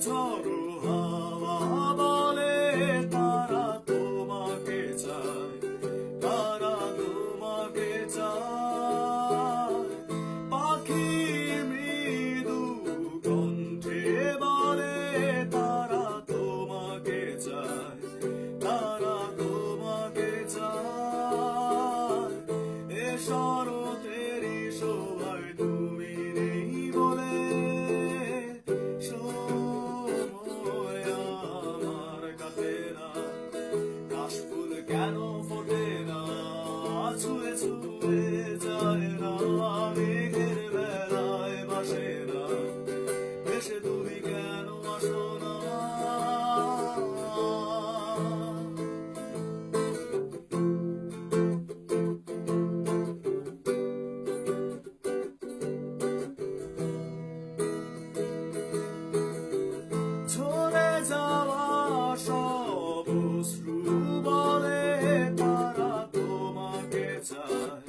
ঝড়ো হাওয়া বলে তারা তোমাকে চায়, তারা তোমাকে চায়। পাখি মৃদু কণ্ঠে বলে তারা তোমাকে চায়, তারা তোমাকে চায়। এ শরতেরই শোভায় তুমি নেই বলে সময় আমার কাটে না। কাশফুল কেন ফোটে না, ছুঁয়ে ছুঁয়ে যায় না, মেঘের বেলায় ভাসে না, ভেসে তুমি কেন আসো না। ঝরে যাওয়া সব অশ্রু বলে তারা তোমাকে চায়,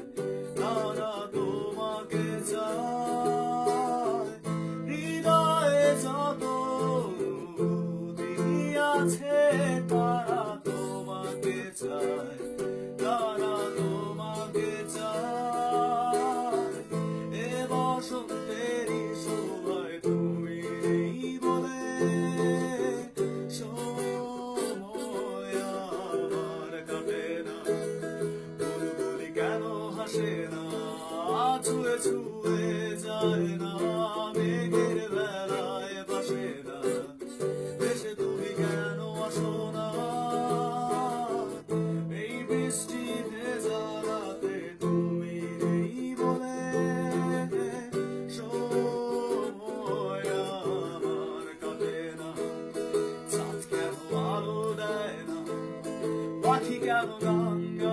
তারা তোমাকে চায়। হৃদয়ে যত অনুভূতি আছে তারা তোমাকে চায়, তারা তোমাকে চায়। এ বসন্তেরই শোভায় তুমি নেই বলে সময় আমার কাটে না। বুলবুলি কেন হাসে না, ছুঁয়ে ছুঁয়ে যায় না, মেঘের বেলায় ভাসে না, ভেসে তুমি কেন আসো না। এই বৃষ্টি ভেজা রাতে তুমি নেই বলে সময় আমার কাটে না। চাঁদ কেন আলো দেয় না, পাখি কেন গান গায়